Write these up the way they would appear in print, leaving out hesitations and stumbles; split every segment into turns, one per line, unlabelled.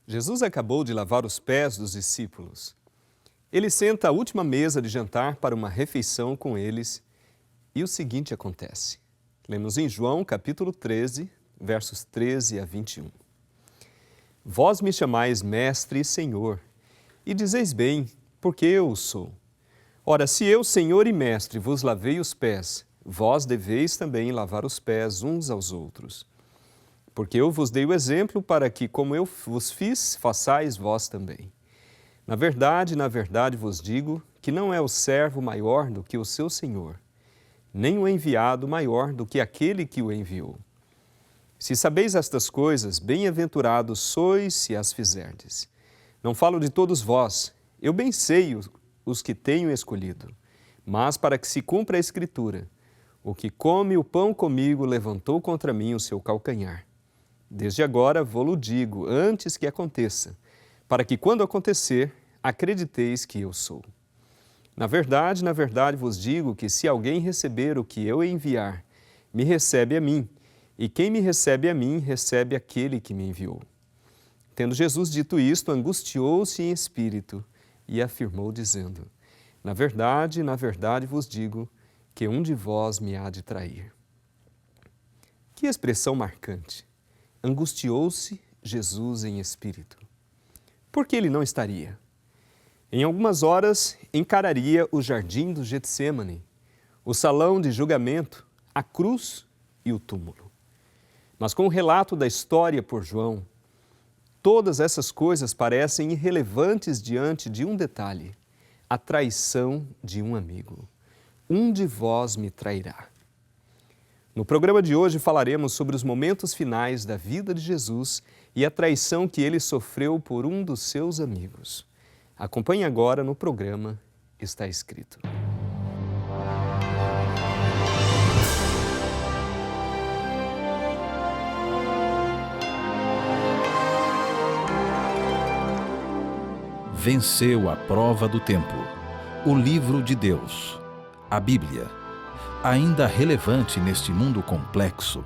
Jesus acabou de lavar os pés dos discípulos. Ele senta à última mesa de jantar para uma refeição com eles e o seguinte acontece. Lemos em João capítulo 13, versos 13 a 21. Vós me chamais Mestre e Senhor, e dizeis bem, porque eu o sou. Ora, se eu, Senhor e Mestre, vos lavei os pés, vós deveis também lavar os pés uns aos outros. Porque eu vos dei o exemplo para que, como eu vos fiz, façais vós também. Na verdade vos digo que não é o servo maior do que o seu senhor, nem o enviado maior do que aquele que o enviou. Se sabeis estas coisas, bem-aventurados sois se as fizerdes. Não falo de todos vós, eu bem sei os que tenho escolhido, mas para que se cumpra a Escritura, o que come o pão comigo levantou contra mim o seu calcanhar. Desde agora vou-lo digo, antes que aconteça, para que quando acontecer, acrediteis que eu sou. Na verdade vos digo que se alguém receber o que eu enviar, me recebe a mim, e quem me recebe a mim, recebe aquele que me enviou. Tendo Jesus dito isto, angustiou-se em espírito e afirmou dizendo, na verdade vos digo que um de vós me há de trair. Que expressão marcante! Angustiou-se Jesus em espírito. Por que ele não estaria? Em algumas horas, encararia o jardim do Getsêmani, o salão de julgamento, a cruz e o túmulo. Mas com o relato da história por João, todas essas coisas parecem irrelevantes diante de um detalhe, a traição de um amigo. Um de vós me trairá. No programa de hoje falaremos sobre os momentos finais da vida de Jesus e a traição que ele sofreu por um dos seus amigos. Acompanhe agora no programa Está Escrito.
Venceu a prova do tempo. O livro de Deus, a Bíblia, ainda relevante neste mundo complexo.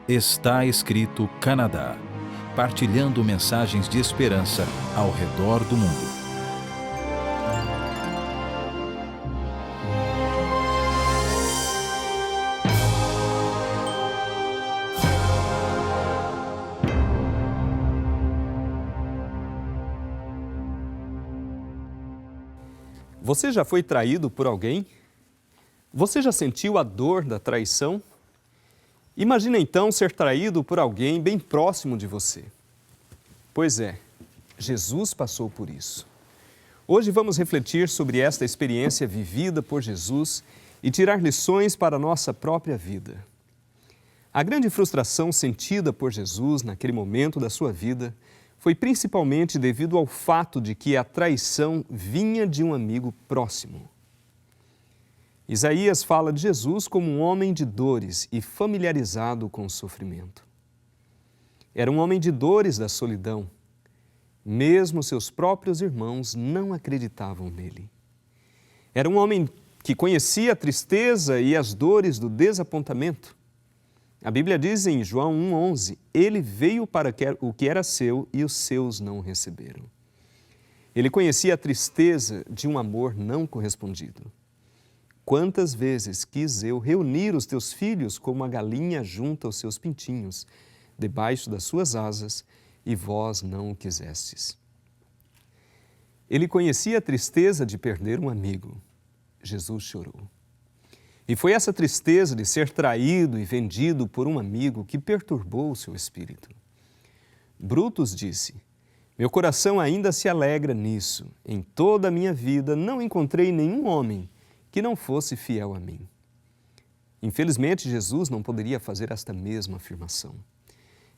Está Escrito Canadá, partilhando mensagens de esperança ao redor do mundo.
Você já foi traído por alguém? Você já sentiu a dor da traição? Imagina então ser traído por alguém bem próximo de você. Pois é, Jesus passou por isso. Hoje vamos refletir sobre esta experiência vivida por Jesus e tirar lições para a nossa própria vida. A grande frustração sentida por Jesus naquele momento da sua vida foi principalmente devido ao fato de que a traição vinha de um amigo próximo. Isaías fala de Jesus como um homem de dores e familiarizado com o sofrimento. Era um homem de dores da solidão. Mesmo seus próprios irmãos não acreditavam nele. Era um homem que conhecia a tristeza e as dores do desapontamento. A Bíblia diz em João 1,11, ele veio para o que era seu e os seus não o receberam. Ele conhecia a tristeza de um amor não correspondido. Quantas vezes quis eu reunir os teus filhos como a galinha junta os seus pintinhos, debaixo das suas asas, e vós não o quisestes. Ele conhecia a tristeza de perder um amigo. Jesus chorou. E foi essa tristeza de ser traído e vendido por um amigo que perturbou o seu espírito. Brutus disse, meu coração ainda se alegra nisso. Em toda a minha vida não encontrei nenhum homem que não fosse fiel a mim. Infelizmente, Jesus não poderia fazer esta mesma afirmação.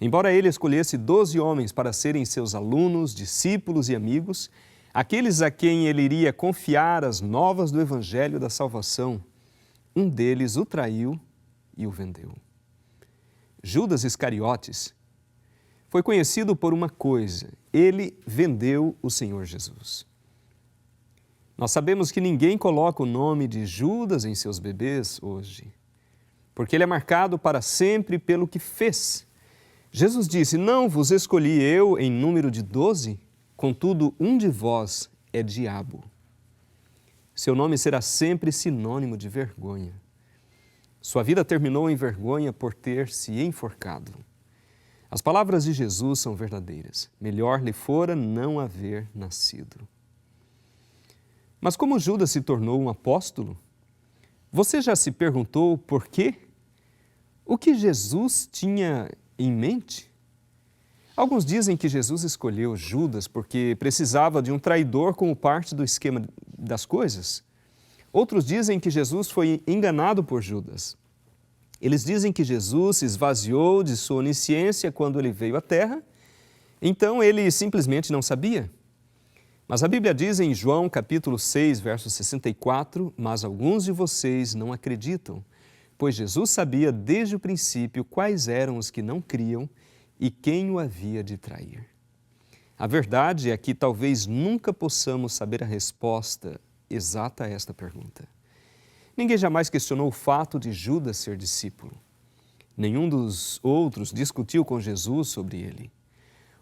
Embora ele escolhesse 12 homens para serem seus alunos, discípulos e amigos, aqueles a quem ele iria confiar as novas do Evangelho da salvação, um deles o traiu e o vendeu. Judas Iscariotes foi conhecido por uma coisa, ele vendeu o Senhor Jesus. Nós sabemos que ninguém coloca o nome de Judas em seus bebês hoje, porque ele é marcado para sempre pelo que fez. Jesus disse: não vos escolhi eu em número de 12, contudo um de vós é diabo. Seu nome será sempre sinônimo de vergonha. Sua vida terminou em vergonha por ter se enforcado. As palavras de Jesus são verdadeiras. Melhor lhe fora não haver nascido. Mas como Judas se tornou um apóstolo? Você já se perguntou por quê? O que Jesus tinha em mente? Alguns dizem que Jesus escolheu Judas porque precisava de um traidor como parte do esquema das coisas. Outros dizem que Jesus foi enganado por Judas. Eles dizem que Jesus se esvaziou de sua onisciência quando ele veio à Terra, então ele simplesmente não sabia. Mas a Bíblia diz em João capítulo 6, verso 64, mas alguns de vocês não acreditam, pois Jesus sabia desde o princípio quais eram os que não criam e quem o havia de trair. A verdade é que talvez nunca possamos saber a resposta exata a esta pergunta. Ninguém jamais questionou o fato de Judas ser discípulo. Nenhum dos outros discutiu com Jesus sobre ele.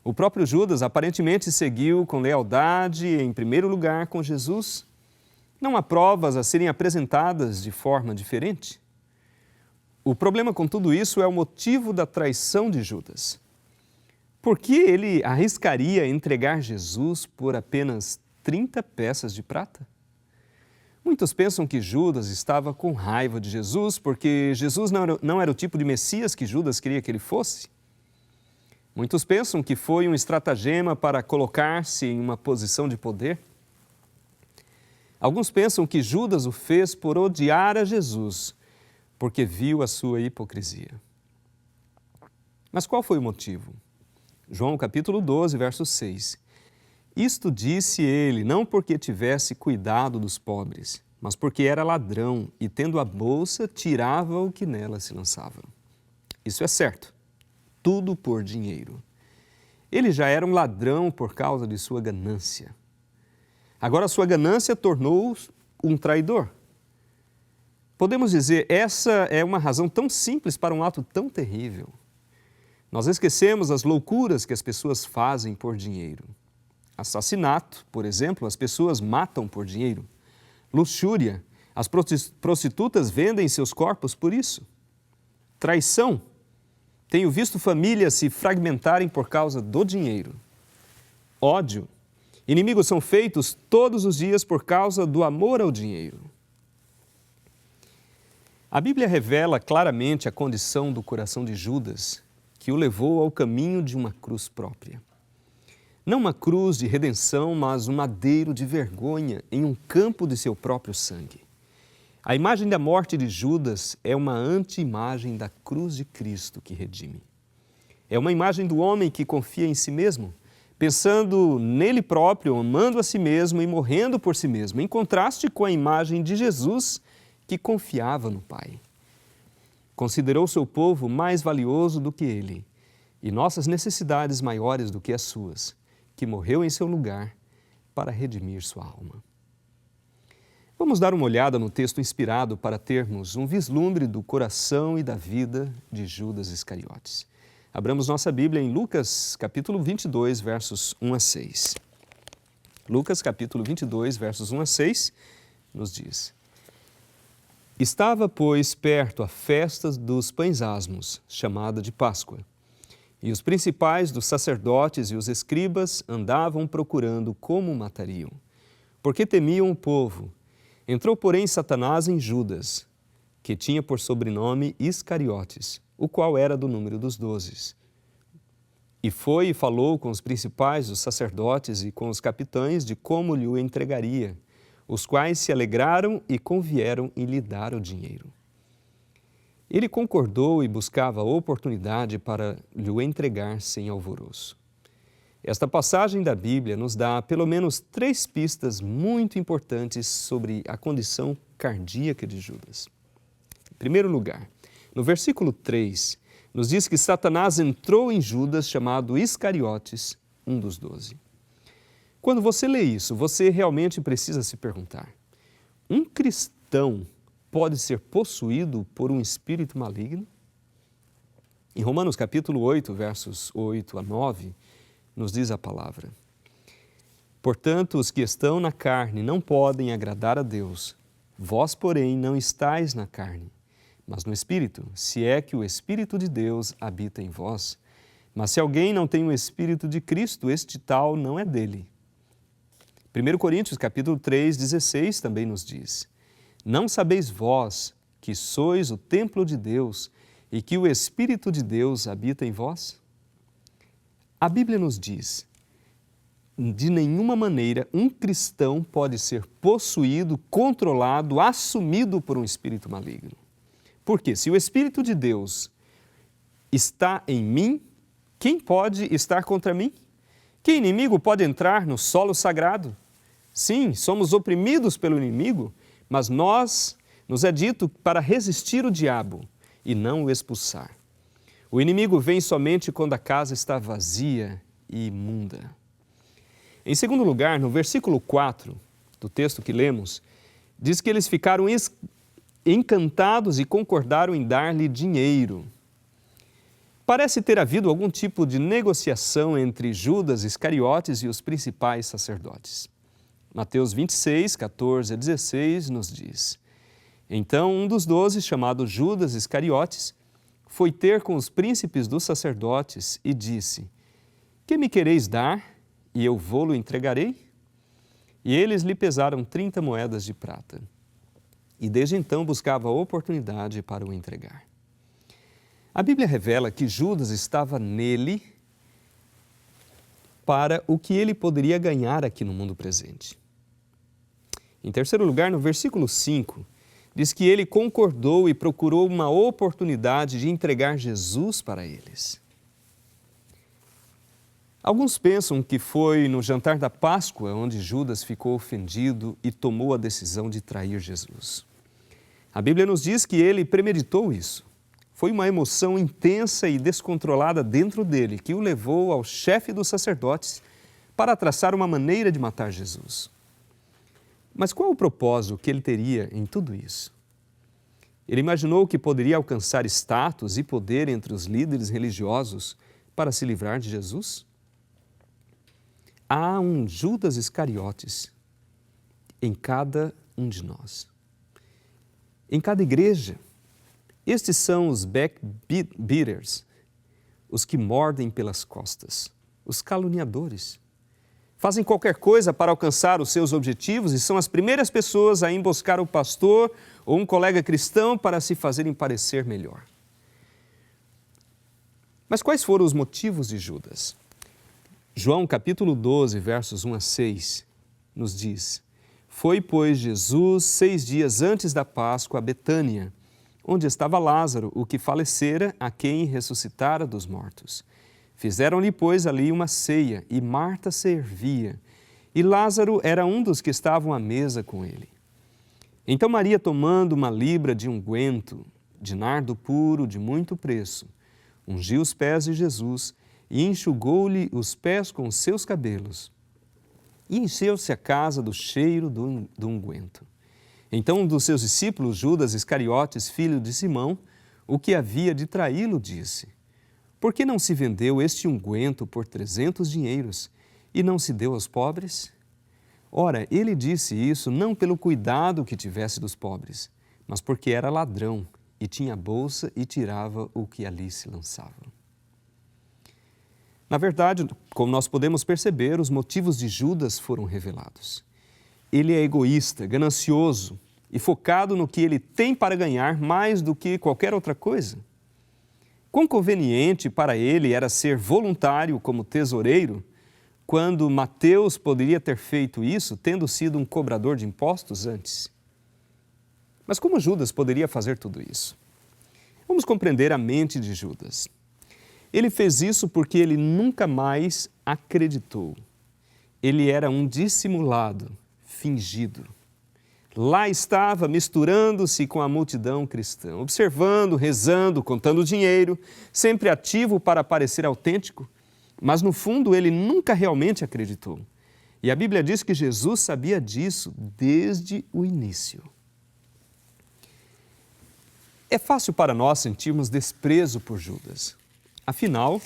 O próprio Judas aparentemente seguiu com lealdade em primeiro lugar com Jesus. Não há provas a serem apresentadas de forma diferente. O problema com tudo isso é o motivo da traição de Judas. Por que ele arriscaria entregar Jesus por apenas 30 peças de prata? Muitos pensam que Judas estava com raiva de Jesus porque Jesus não era o tipo de Messias que Judas queria que ele fosse. Muitos pensam que foi um estratagema para colocar-se em uma posição de poder. Alguns pensam que Judas o fez por odiar a Jesus, porque viu a sua hipocrisia. Mas qual foi o motivo? João capítulo 12, verso 6. Isto disse ele, não porque tivesse cuidado dos pobres, mas porque era ladrão e, tendo a bolsa, tirava o que nela se lançava. Isso é certo, tudo por dinheiro. Ele já era um ladrão por causa de sua ganância. Agora sua ganância tornou-o um traidor. Podemos dizer, essa é uma razão tão simples para um ato tão terrível. Nós esquecemos as loucuras que as pessoas fazem por dinheiro. Assassinato, por exemplo, as pessoas matam por dinheiro. Luxúria, as prostitutas vendem seus corpos por isso. Traição, tenho visto famílias se fragmentarem por causa do dinheiro. Ódio, inimigos são feitos todos os dias por causa do amor ao dinheiro. A Bíblia revela claramente a condição do coração de Judas, que o levou ao caminho de uma cruz própria. Não uma cruz de redenção, mas um madeiro de vergonha em um campo de seu próprio sangue. A imagem da morte de Judas é uma anti-imagem da cruz de Cristo que redime. É uma imagem do homem que confia em si mesmo, pensando nele próprio, amando a si mesmo e morrendo por si mesmo, em contraste com a imagem de Jesus que confiava no Pai. Considerou seu povo mais valioso do que ele e nossas necessidades maiores do que as suas, que morreu em seu lugar para redimir sua alma. Vamos dar uma olhada no texto inspirado para termos um vislumbre do coração e da vida de Judas Iscariotes. Abramos nossa Bíblia em Lucas, capítulo 22, versos 1 a 6. Lucas, capítulo 22, versos 1 a 6, nos diz: Estava, pois, perto a festa dos pães asmos, chamada de Páscoa. E os principais dos sacerdotes e os escribas andavam procurando como o matariam, porque temiam o povo. Entrou, porém, Satanás em Judas, que tinha por sobrenome Iscariotes, o qual era do número dos 12. E foi e falou com os principais dos sacerdotes e com os capitães de como lhe o entregaria, os quais se alegraram e convieram em lhe dar o dinheiro. Ele concordou e buscava a oportunidade para lhe o entregar sem alvoroço. Esta passagem da Bíblia nos dá pelo menos 3 pistas muito importantes sobre a condição cardíaca de Judas. Em primeiro lugar, no versículo 3, nos diz que Satanás entrou em Judas, chamado Iscariotes, um dos 12. Quando você lê isso, você realmente precisa se perguntar: um cristão pode ser possuído por um espírito maligno? Em Romanos capítulo 8, versos 8 a 9, nos diz a palavra: portanto, os que estão na carne não podem agradar a Deus. Vós, porém, não estáis na carne, mas no Espírito, se é que o Espírito de Deus habita em vós. Mas se alguém não tem o Espírito de Cristo, este tal não é dele. 1 Coríntios capítulo 3, 16 também nos diz: não sabeis vós que sois o templo de Deus e que o Espírito de Deus habita em vós? A Bíblia nos diz: de nenhuma maneira um cristão pode ser possuído, controlado, assumido por um espírito maligno. Porque se o Espírito de Deus está em mim, quem pode estar contra mim? Que inimigo pode entrar no solo sagrado? Sim, somos oprimidos pelo inimigo, mas nos é dito para resistir o diabo e não o expulsar. O inimigo vem somente quando a casa está vazia e imunda. Em segundo lugar, no versículo 4 do texto que lemos, diz que eles ficaram encantados e concordaram em dar-lhe dinheiro. Parece ter havido algum tipo de negociação entre Judas Iscariotes e os principais sacerdotes. Mateus 26, 14 a 16 nos diz: então um dos 12, chamado Judas Iscariotes, foi ter com os príncipes dos sacerdotes e disse: que me quereis dar e eu vô-lo entregarei? E eles lhe pesaram 30 moedas de prata. E desde então buscava a oportunidade para o entregar. A Bíblia revela que Judas estava nele para o que ele poderia ganhar aqui no mundo presente. Em terceiro lugar, no versículo 5, diz que ele concordou e procurou uma oportunidade de entregar Jesus para eles. Alguns pensam que foi no jantar da Páscoa onde Judas ficou ofendido e tomou a decisão de trair Jesus. A Bíblia nos diz que ele premeditou isso. Foi uma emoção intensa e descontrolada dentro dele que o levou ao chefe dos sacerdotes para traçar uma maneira de matar Jesus. Mas qual o propósito que ele teria em tudo isso? Ele imaginou que poderia alcançar status e poder entre os líderes religiosos para se livrar de Jesus? Há um Judas Iscariotes em cada um de nós. Em cada igreja, estes são os backbeaters, os que mordem pelas costas, os caluniadores. Fazem qualquer coisa para alcançar os seus objetivos e são as primeiras pessoas a emboscar o pastor ou um colega cristão para se fazerem parecer melhor. Mas quais foram os motivos de Judas? João capítulo 12, versos 1 a 6, nos diz: foi, pois, Jesus 6 dias antes da Páscoa a Betânia, onde estava Lázaro, o que falecera, a quem ressuscitara dos mortos. Fizeram-lhe, pois, ali uma ceia, e Marta servia, e Lázaro era um dos que estavam à mesa com ele. Então Maria, tomando uma libra de unguento, de nardo puro, de muito preço, ungiu os pés de Jesus e enxugou-lhe os pés com os seus cabelos. E encheu-se a casa do cheiro do unguento. Então um dos seus discípulos, Judas Iscariotes, filho de Simão, o que havia de traí-lo, disse: por que não se vendeu este unguento por 300 dinheiros e não se deu aos pobres? Ora, ele disse isso não pelo cuidado que tivesse dos pobres, mas porque era ladrão e tinha bolsa e tirava o que ali se lançava. Na verdade, como nós podemos perceber, os motivos de Judas foram revelados. Ele é egoísta, ganancioso e focado no que ele tem para ganhar mais do que qualquer outra coisa. Quão conveniente para ele era ser voluntário como tesoureiro, quando Mateus poderia ter feito isso tendo sido um cobrador de impostos antes. Mas como Judas poderia fazer tudo isso? Vamos compreender a mente de Judas. Ele fez isso porque ele nunca mais acreditou. Ele era um dissimulado, fingido. Lá estava, misturando-se com a multidão cristã, observando, rezando, contando dinheiro, sempre ativo para parecer autêntico, mas no fundo ele nunca realmente acreditou. E a Bíblia diz que Jesus sabia disso desde o início. É fácil para nós sentirmos desprezo por Judas. Afinal,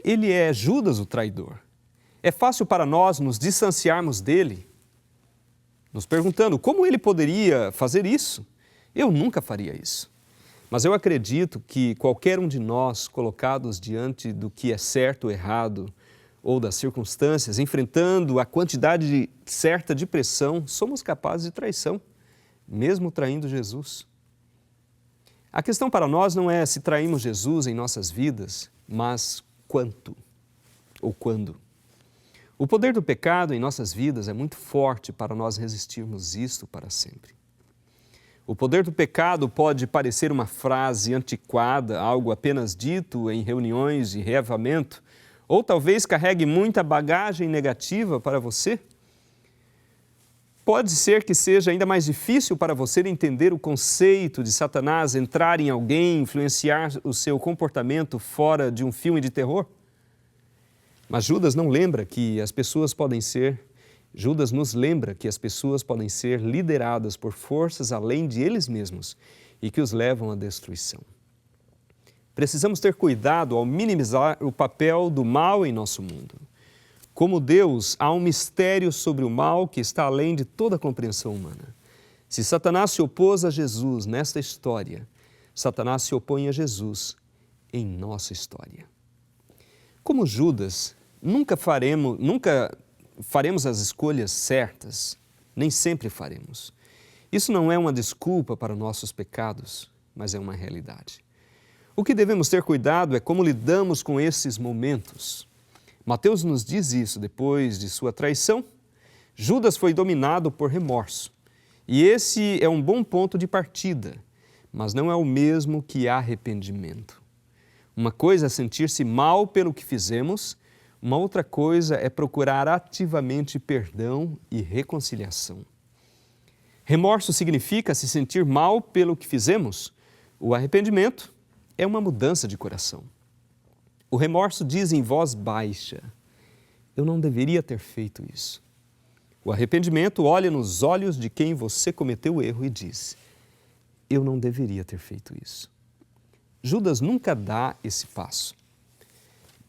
ele é Judas o traidor. É fácil para nós nos distanciarmos dele, nos perguntando como ele poderia fazer isso. Eu nunca faria isso. Mas eu acredito que qualquer um de nós, colocados diante do que é certo ou errado, ou das circunstâncias, enfrentando a quantidade certa de pressão, somos capazes de traição, mesmo traindo Jesus. A questão para nós não é se traímos Jesus em nossas vidas, mas quanto ou quando. O poder do pecado em nossas vidas é muito forte para nós resistirmos isto para sempre. O poder do pecado pode parecer uma frase antiquada, algo apenas dito em reuniões de reavivamento, ou talvez carregue muita bagagem negativa para você. Pode ser que seja ainda mais difícil para você entender o conceito de Satanás entrar em alguém, influenciar o seu comportamento fora de um filme de terror. Mas Judas nos lembra que as pessoas podem ser lideradas por forças além de eles mesmos e que os levam à destruição. Precisamos ter cuidado ao minimizar o papel do mal em nosso mundo. Como Deus, há um mistério sobre o mal que está além de toda a compreensão humana. Se Satanás se opôs a Jesus nesta história, Satanás se opõe a Jesus em nossa história. Como Judas, nunca faremos as escolhas certas, nem sempre faremos. Isso não é uma desculpa para nossos pecados, mas é uma realidade. O que devemos ter cuidado é como lidamos com esses momentos. Mateus nos diz isso depois de sua traição. Judas foi dominado por remorso. E esse é um bom ponto de partida, mas não é o mesmo que arrependimento. Uma coisa é sentir-se mal pelo que fizemos, uma outra coisa é procurar ativamente perdão e reconciliação. Remorso significa se sentir mal pelo que fizemos. O arrependimento é uma mudança de coração. O remorso diz em voz baixa: eu não deveria ter feito isso. O arrependimento olha nos olhos de quem você cometeu o erro e diz: eu não deveria ter feito isso. Judas nunca dá esse passo.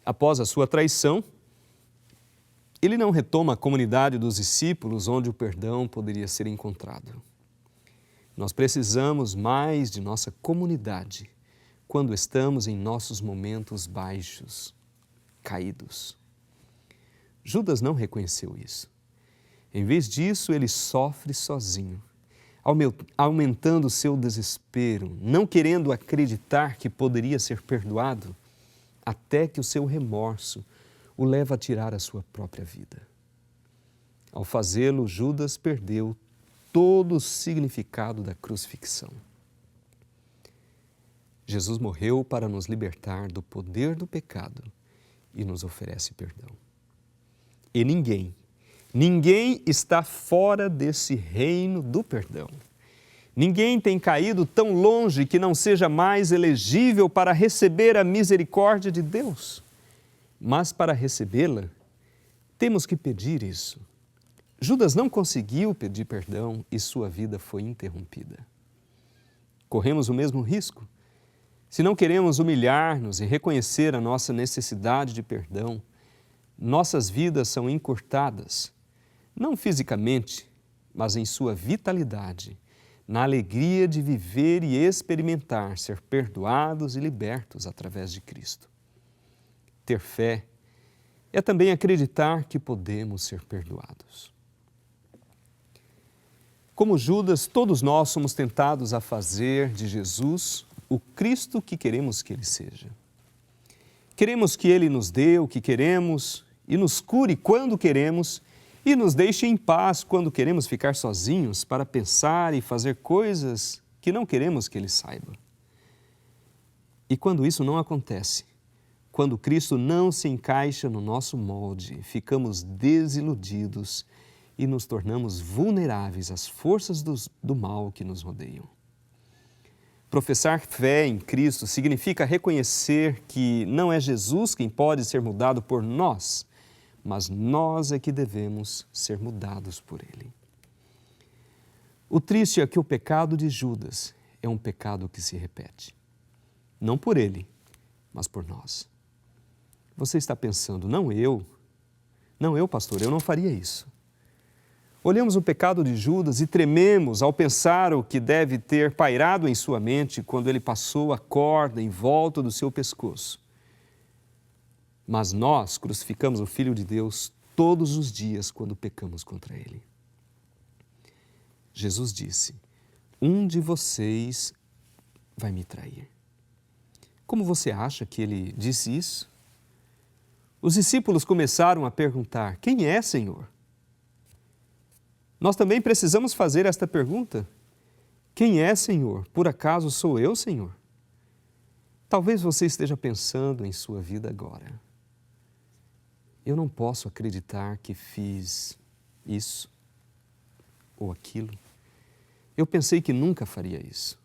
Após a sua traição, ele não retoma a comunidade dos discípulos onde o perdão poderia ser encontrado. Nós precisamos mais de nossa comunidade quando estamos em nossos momentos baixos, caídos. Judas não reconheceu isso. Em vez disso, ele sofre sozinho, aumentando seu desespero, não querendo acreditar que poderia ser perdoado, até que o seu remorso o leva a tirar a sua própria vida. Ao fazê-lo, Judas perdeu todo o significado da crucifixão. Jesus morreu para nos libertar do poder do pecado e nos oferece perdão. E ninguém está fora desse reino do perdão. Ninguém tem caído tão longe que não seja mais elegível para receber a misericórdia de Deus. Mas para recebê-la, temos que pedir isso. Judas não conseguiu pedir perdão e sua vida foi interrompida. Corremos o mesmo risco. Se não queremos humilhar-nos e reconhecer a nossa necessidade de perdão, nossas vidas são encurtadas, não fisicamente, mas em sua vitalidade, na alegria de viver e experimentar ser perdoados e libertos através de Cristo. Ter fé é também acreditar que podemos ser perdoados. Como Judas, todos nós somos tentados a fazer de Jesus o Cristo que queremos que Ele seja. Queremos que Ele nos dê o que queremos e nos cure quando queremos e nos deixe em paz quando queremos ficar sozinhos para pensar e fazer coisas que não queremos que Ele saiba. E quando isso não acontece, quando Cristo não se encaixa no nosso molde, ficamos desiludidos e nos tornamos vulneráveis às forças do mal que nos rodeiam. Professar fé em Cristo significa reconhecer que não é Jesus quem pode ser mudado por nós, mas nós é que devemos ser mudados por Ele. O triste é que o pecado de Judas é um pecado que se repete. Não por ele, mas por nós. Você está pensando, não eu, pastor, eu não faria isso. Olhamos o pecado de Judas e trememos ao pensar o que deve ter pairado em sua mente quando ele passou a corda em volta do seu pescoço. Mas nós crucificamos o Filho de Deus todos os dias quando pecamos contra Ele. Jesus disse, um de vocês vai me trair. Como você acha que Ele disse isso? Os discípulos começaram a perguntar, quem é, Senhor? Nós também precisamos fazer esta pergunta. Quem é, Senhor? Por acaso sou eu, Senhor? Talvez você esteja pensando em sua vida agora. Eu não posso acreditar que fiz isso ou aquilo. Eu pensei que nunca faria isso.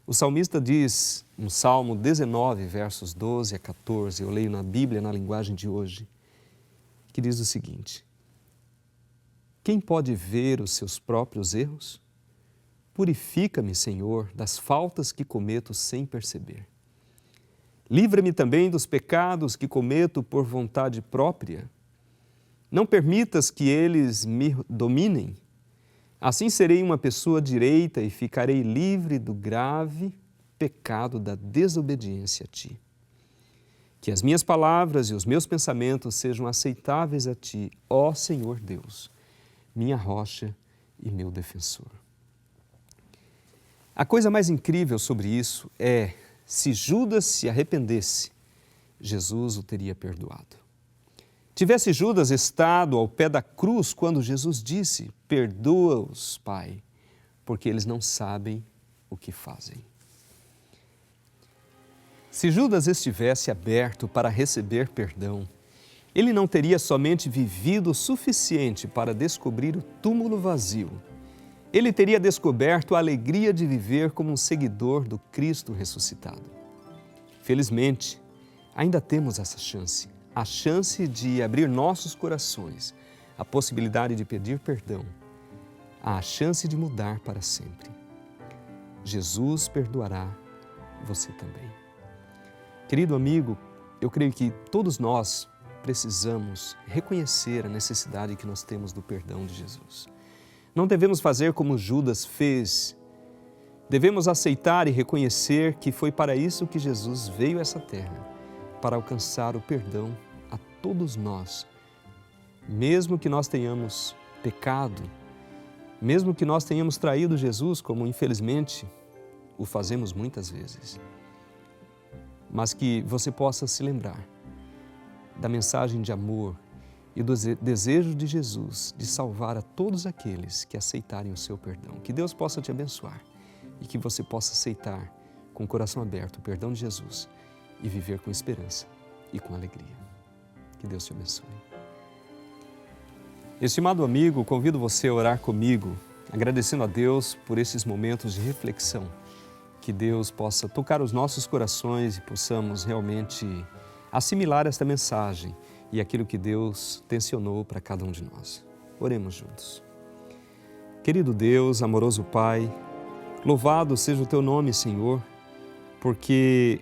O salmista diz, no Salmo 19, versos 12 a 14, eu leio na Bíblia, na linguagem de hoje, que diz o seguinte, quem pode ver os seus próprios erros? Purifica-me, Senhor, das faltas que cometo sem perceber. Livra-me também dos pecados que cometo por vontade própria. Não permitas que eles me dominem. Assim serei uma pessoa direita e ficarei livre do grave pecado da desobediência a Ti. Que as minhas palavras e os meus pensamentos sejam aceitáveis a Ti, ó Senhor Deus, minha rocha e meu defensor. A coisa mais incrível sobre isso é, se Judas se arrependesse, Jesus o teria perdoado. Tivesse Judas estado ao pé da cruz quando Jesus disse, perdoa-os, Pai, porque eles não sabem o que fazem. Se Judas estivesse aberto para receber perdão, ele não teria somente vivido o suficiente para descobrir o túmulo vazio, ele teria descoberto a alegria de viver como um seguidor do Cristo ressuscitado. Felizmente, ainda temos essa chance, a chance de abrir nossos corações, a possibilidade de pedir perdão, a chance de mudar para sempre. Jesus perdoará você também. Querido amigo, eu creio que todos nós precisamos reconhecer a necessidade que nós temos do perdão de Jesus. Não devemos fazer como Judas fez. Devemos aceitar e reconhecer que foi para isso que Jesus veio a essa terra, para alcançar o perdão a todos nós. Mesmo que nós tenhamos pecado, mesmo que nós tenhamos traído Jesus, como infelizmente o fazemos muitas vezes, mas que você possa se lembrar da mensagem de amor e do desejo de Jesus de salvar a todos aqueles que aceitarem o seu perdão. Que Deus possa te abençoar e que você possa aceitar com o coração aberto o perdão de Jesus e viver com esperança e com alegria. Que Deus te abençoe. Estimado amigo, convido você a orar comigo, agradecendo a Deus por esses momentos de reflexão. Que Deus possa tocar os nossos corações e possamos realmente assimilar esta mensagem e aquilo que Deus tensionou para cada um de nós. Oremos juntos. Querido Deus, amoroso Pai, louvado seja o Teu nome, Senhor, porque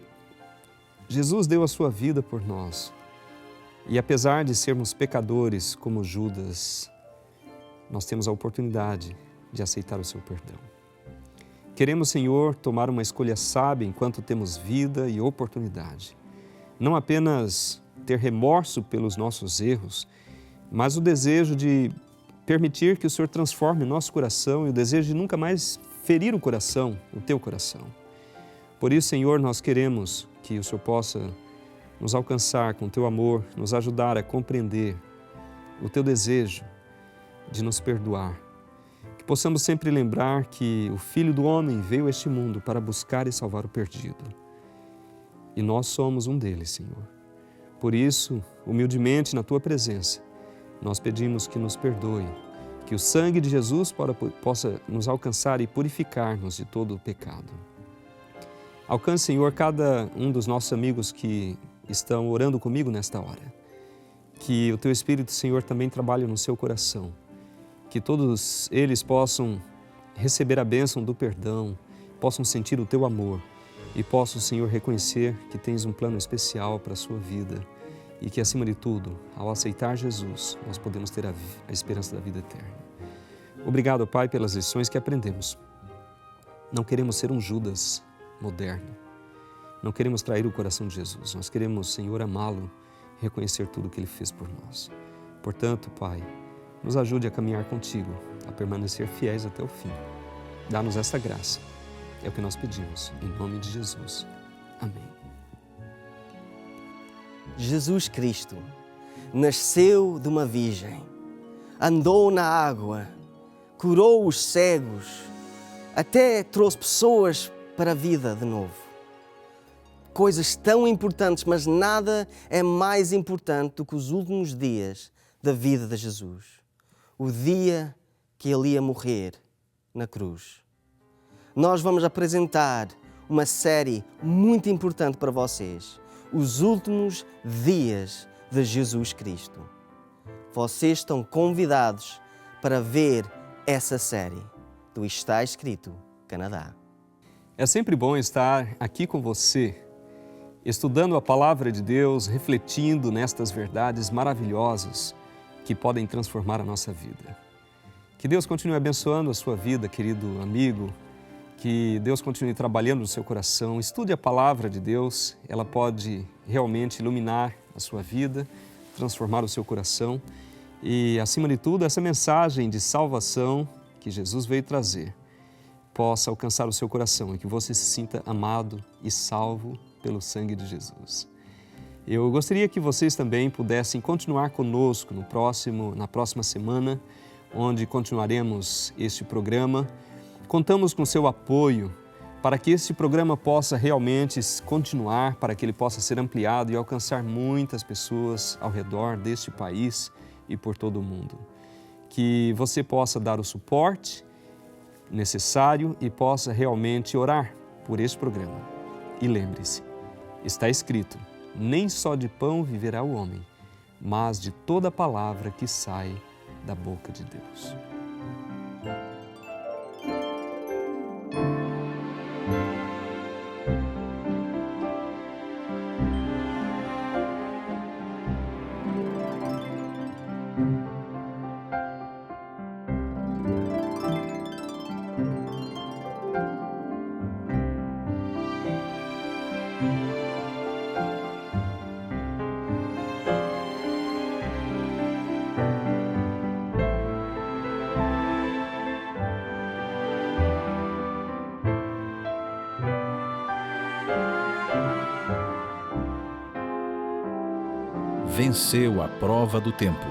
Jesus deu a Sua vida por nós. E apesar de sermos pecadores como Judas, nós temos a oportunidade de aceitar o Seu perdão. Queremos, Senhor, tomar uma escolha sábia enquanto temos vida e oportunidade. Não apenas ter remorso pelos nossos erros, mas o desejo de permitir que o Senhor transforme o nosso coração e o desejo de nunca mais ferir o coração, o Teu coração. Por isso, Senhor, nós queremos que o Senhor possa nos alcançar com o Teu amor, nos ajudar a compreender o Teu desejo de nos perdoar. Que possamos sempre lembrar que o Filho do Homem veio a este mundo para buscar e salvar o perdido. E nós somos um deles, Senhor. Por isso, humildemente na Tua presença, nós pedimos que nos perdoe, que o sangue de Jesus possa nos alcançar e purificar-nos de todo o pecado. Alcance, Senhor, cada um dos nossos amigos que estão orando comigo nesta hora. Que o Teu Espírito, Senhor, também trabalhe no seu coração. Que todos eles possam receber a bênção do perdão, possam sentir o Teu amor e possam, Senhor, reconhecer que Tens um plano especial para a sua vida, e que, acima de tudo, ao aceitar Jesus, nós podemos ter a esperança da vida eterna. Obrigado, Pai, pelas lições que aprendemos. Não queremos ser um Judas moderno. Não queremos trair o coração de Jesus. Nós queremos, Senhor, amá-lo, reconhecer tudo o que Ele fez por nós. Portanto, Pai, nos ajude a caminhar contigo, a permanecer fiéis até o fim. Dá-nos esta graça. É o que nós pedimos, em nome de Jesus. Amém.
Jesus Cristo nasceu de uma virgem, andou na água, curou os cegos, até trouxe pessoas para a vida de novo. Coisas tão importantes, mas nada é mais importante do que os últimos dias da vida de Jesus. O dia que Ele ia morrer na cruz. Nós vamos apresentar uma série muito importante para vocês. Os últimos dias de Jesus Cristo. Vocês estão convidados para ver essa série do Está Escrito Canadá.
É sempre bom estar aqui com você, estudando a Palavra de Deus, refletindo nestas verdades maravilhosas que podem transformar a nossa vida. Que Deus continue abençoando a sua vida, querido amigo. Que Deus continue trabalhando no seu coração. Estude a Palavra de Deus, ela pode realmente iluminar a sua vida, transformar o seu coração e, acima de tudo, essa mensagem de salvação que Jesus veio trazer possa alcançar o seu coração e que você se sinta amado e salvo pelo sangue de Jesus. Eu gostaria que vocês também pudessem continuar conosco na próxima semana, onde continuaremos este programa. Contamos com seu apoio para que este programa possa realmente continuar, para que ele possa ser ampliado e alcançar muitas pessoas ao redor deste país e por todo o mundo. Que você possa dar o suporte necessário e possa realmente orar por este programa. E lembre-se, está escrito, nem só de pão viverá o homem, mas de toda palavra que sai da boca de Deus.
Venceu a prova do tempo.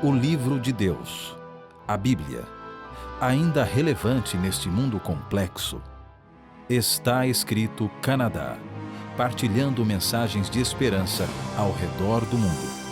O livro de Deus, a Bíblia, ainda relevante neste mundo complexo. Está Escrito Canadá, partilhando mensagens de esperança ao redor do mundo.